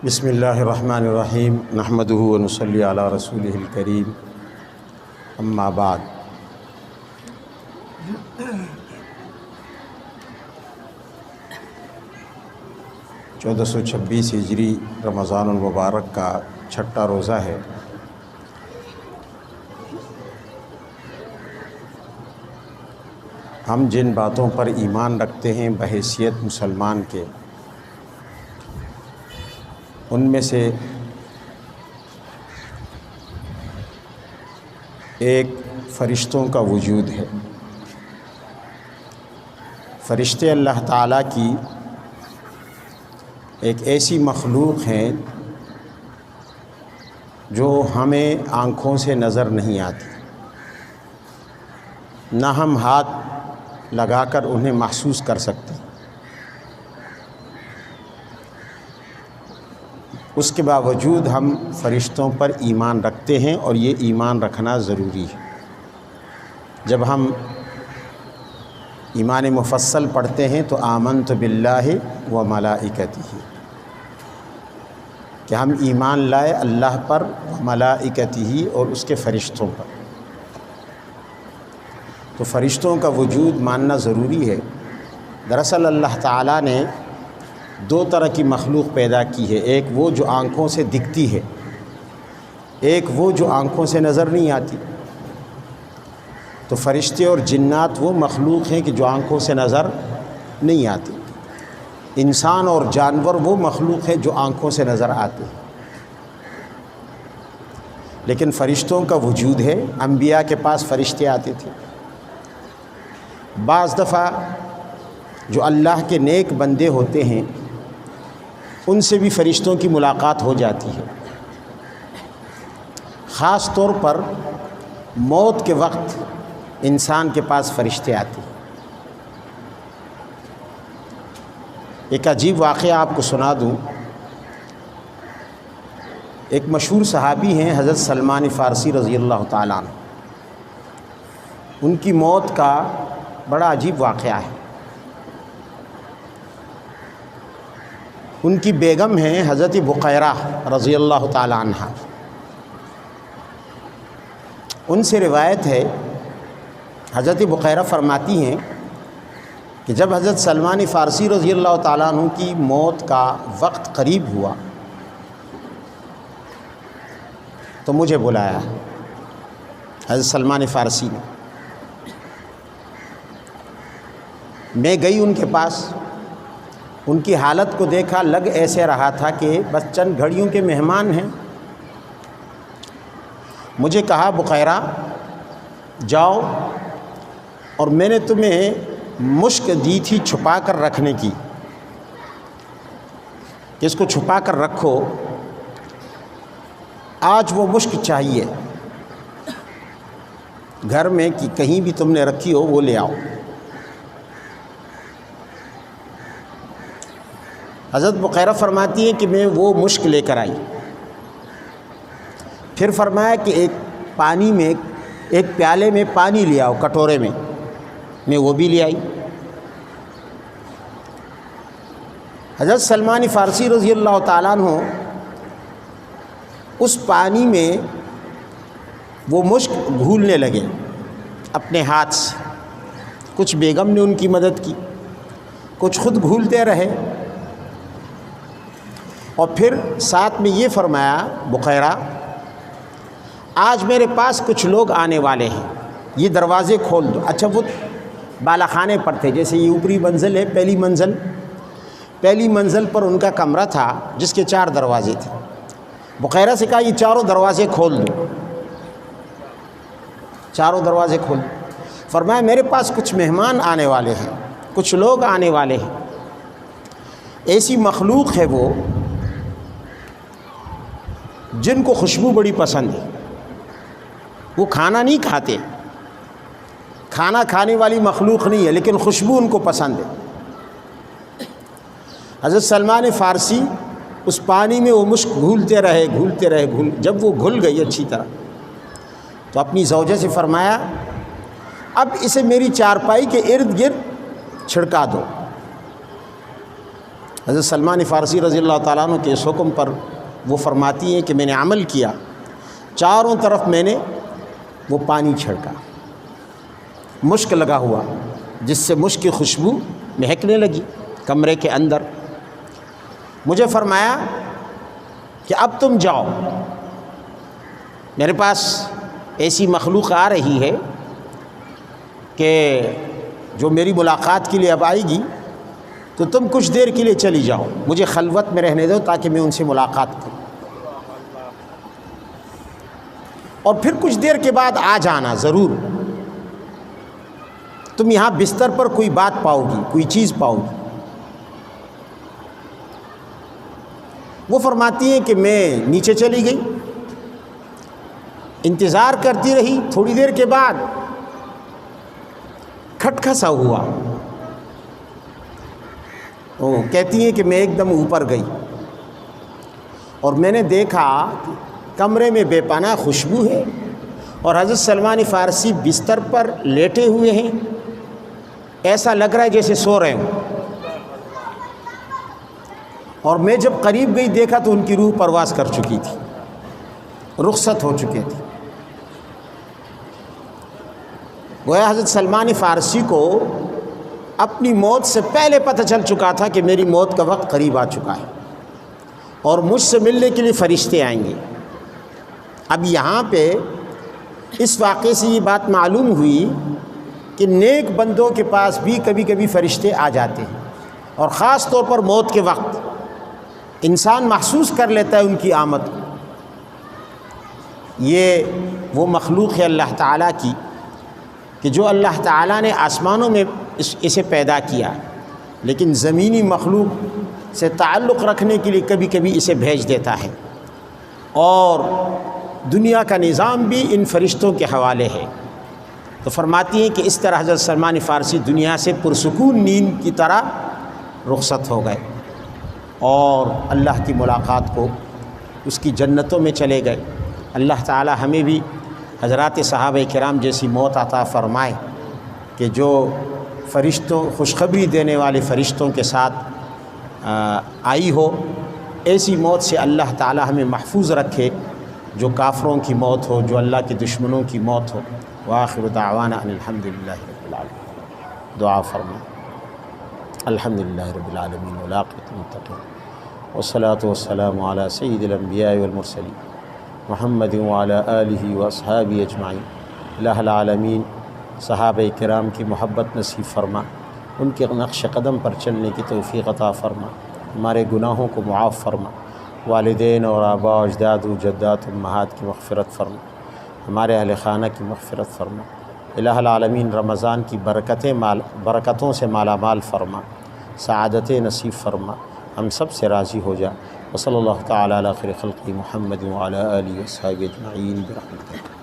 بسم اللہ الرحمن الرحیم نحمدہ ونصلی علی رسولہ الکریم اما بعد۔ چودہ سو 26 ہجری رمضان المبارک کا چھٹا روزہ ہے۔ ہم جن باتوں پر ایمان رکھتے ہیں بحیثیت مسلمان کے، ان میں سے ایک فرشتوں کا وجود ہے۔ فرشتے اللہ تعالیٰ کی ایک ایسی مخلوق ہیں جو ہمیں آنکھوں سے نظر نہیں آتی، نہ ہم ہاتھ لگا کر انہیں محسوس کر سکتے، اس کے باوجود ہم فرشتوں پر ایمان رکھتے ہیں، اور یہ ایمان رکھنا ضروری ہے۔ جب ہم ایمان مفصل پڑھتے ہیں تو آمنت باللہ و ملائکتہ، کہ ہم ایمان لائے اللہ پر، ملائکتہ اور اس کے فرشتوں پر۔ تو فرشتوں کا وجود ماننا ضروری ہے۔ دراصل اللہ تعالیٰ نے دو طرح کی مخلوق پیدا کی ہے، ایک وہ جو آنکھوں سے دکھتی ہے، ایک وہ جو آنکھوں سے نظر نہیں آتی۔ تو فرشتے اور جنات وہ مخلوق ہیں کہ جو آنکھوں سے نظر نہیں آتی۔ انسان اور جانور وہ مخلوق ہیں جو آنکھوں سے نظر آتے ہیں۔ لیکن فرشتوں کا وجود ہے۔ انبیاء کے پاس فرشتے آتے تھے۔ بعض دفعہ جو اللہ کے نیک بندے ہوتے ہیں ان سے بھی فرشتوں کی ملاقات ہو جاتی ہے۔ خاص طور پر موت کے وقت انسان کے پاس فرشتے آتے ہیں۔ ایک عجیب واقعہ آپ کو سنا دوں۔ ایک مشہور صحابی ہیں حضرت سلمان فارسی رضی اللہ تعالیٰ عنہ، ان کی موت کا بڑا عجیب واقعہ ہے۔ ان کی بیگم ہیں حضرت بقیرہ رضی اللہ تعالیٰ عنہ۔ ان سے روایت ہے، حضرت بقیرہ فرماتی ہیں کہ جب حضرت سلمان فارسی رضی اللہ تعالیٰ عنہ کی موت کا وقت قریب ہوا تو مجھے بلایا حضرت سلمان فارسی نے۔ میں گئی ان کے پاس، ان کی حالت کو دیکھا، لگ ایسے رہا تھا کہ بس چند گھڑیوں کے مہمان ہیں۔ مجھے کہا بقیرہ جاؤ، اور میں نے تمہیں مشک دی تھی چھپا کر رکھنے کی، کہ اس کو چھپا کر رکھو، آج وہ مشک چاہیے گھر میں، کہ کہیں بھی تم نے رکھی ہو وہ لے آؤ۔ حضرت بقیرہ فرماتی ہیں کہ میں وہ مشک لے کر آئی۔ پھر فرمایا کہ ایک پیالے میں پانی لے آؤ، کٹورے میں وہ بھی لے آئی۔ حضرت سلمان فارسی رضی اللہ تعالیٰ عنہ اس پانی میں وہ مشک گھولنے لگے اپنے ہاتھ سے۔ کچھ بیگم نے ان کی مدد کی، کچھ خود گھولتے رہے، اور پھر ساتھ میں یہ فرمایا بقیرہ آج میرے پاس کچھ لوگ آنے والے ہیں، یہ دروازے کھول دو۔ اچھا، وہ بالا خانے پر تھے، جیسے یہ اوپری منزل ہے، پہلی منزل پر ان کا کمرہ تھا جس کے 4 دروازے تھے۔ بقیرہ سے کہا یہ چاروں دروازے کھول دو، چاروں دروازے کھول دو۔ فرمایا میرے پاس کچھ مہمان آنے والے ہیں، کچھ لوگ آنے والے ہیں۔ ایسی مخلوق ہے وہ جن کو خوشبو بڑی پسند ہے، وہ کھانا نہیں کھاتے، کھانا کھانے والی مخلوق نہیں ہے، لیکن خوشبو ان کو پسند ہے۔ حضرت سلمان فارسی اس پانی میں وہ مشک گھولتے رہے، جب وہ گھل گئی اچھی طرح تو اپنی زوجہ سے فرمایا اب اسے میری چارپائی کے ارد گرد چھڑکا دو۔ حضرت سلمان فارسی رضی اللہ تعالیٰ عنہ کے اس حکم پر وہ فرماتی ہیں کہ میں نے عمل کیا، چاروں طرف میں نے وہ پانی چھڑکا، مشک لگا ہوا، جس سے مشک کی خوشبو مہکنے لگی کمرے کے اندر۔ مجھے فرمایا کہ اب تم جاؤ، میرے پاس ایسی مخلوق آ رہی ہے کہ جو میری ملاقات کے لیے اب آئے گی، تو تم کچھ دیر کے لیے چلی جاؤ، مجھے خلوت میں رہنے دو تاکہ میں ان سے ملاقات کروں، اور پھر کچھ دیر کے بعد آ جانا ضرور، تم یہاں بستر پر کوئی بات پاؤ گی، کوئی چیز پاؤ گی۔ وہ فرماتی ہیں کہ میں نیچے چلی گئی، انتظار کرتی رہی، تھوڑی دیر کے بعد کھٹکھسا ہوا۔ وہ کہتی ہیں کہ میں ایک دم اوپر گئی اور میں نے دیکھا کہ کمرے میں بے پناہ خوشبو ہے، اور حضرت سلمان فارسی بستر پر لیٹے ہوئے ہیں، ایسا لگ رہا ہے جیسے سو رہے ہوں۔ اور میں جب قریب گئی دیکھا تو ان کی روح پرواز کر چکی تھی، رخصت ہو چکے تھے۔ گویا حضرت سلمان فارسی کو اپنی موت سے پہلے پتہ چل چکا تھا کہ میری موت کا وقت قریب آ چکا ہے، اور مجھ سے ملنے کے لیے فرشتے آئیں گے۔ اب یہاں پہ اس واقعے سے یہ بات معلوم ہوئی کہ نیک بندوں کے پاس بھی کبھی کبھی فرشتے آ جاتے ہیں، اور خاص طور پر موت کے وقت انسان محسوس کر لیتا ہے ان کی آمد کو۔ یہ وہ مخلوق ہے اللہ تعالیٰ کی کہ جو اللہ تعالیٰ نے آسمانوں میں اسے پیدا کیا، لیکن زمینی مخلوق سے تعلق رکھنے کے لیے کبھی کبھی اسے بھیج دیتا ہے، اور دنیا کا نظام بھی ان فرشتوں کے حوالے ہے۔ تو فرماتی ہیں کہ اس طرح حضرت سلمان فارسی دنیا سے پرسکون نیند کی طرح رخصت ہو گئے، اور اللہ کی ملاقات کو اس کی جنتوں میں چلے گئے۔ اللہ تعالی ہمیں بھی حضرات صحابہ کرام جیسی موت عطا فرمائے کہ جو فرشتوں خوشخبری دینے والے فرشتوں کے ساتھ آئی ہو۔ ایسی موت سے اللہ تعالی ہمیں محفوظ رکھے جو کافروں کی موت ہو، جو اللہ کے دشمنوں کی موت ہو۔ وآخر دعوانا ان الحمدللہ رب العالمین۔ دعا فرما۔ الحمدللہ رب العالمین والعاقبۃ للمتقین، والصلاة والسلام علی سید الانبیاء والمرسلین محمد وعلی آلہ واصحابہ اجمعین۔ الہ العالمین صحابہ کرام کی محبت نصیب فرما، ان کے نقش قدم پر چلنے کی توفیق عطا فرما، ہمارے گناہوں کو معاف فرما، والدین اور آباء و اجداد و جدات امہات کی مغفرت فرما، ہمارے اہل خانہ کی مغفرت فرما۔ الہ العالمین رمضان کی برکتوں سے مالا مال فرما، سعادت نصیب فرما، ہم سب سے راضی ہو جا۔ وصلی اللہ تعالی علی خیر خلقہ محمد وعلی آلہ وصحبہ اجمعین برحمتک۔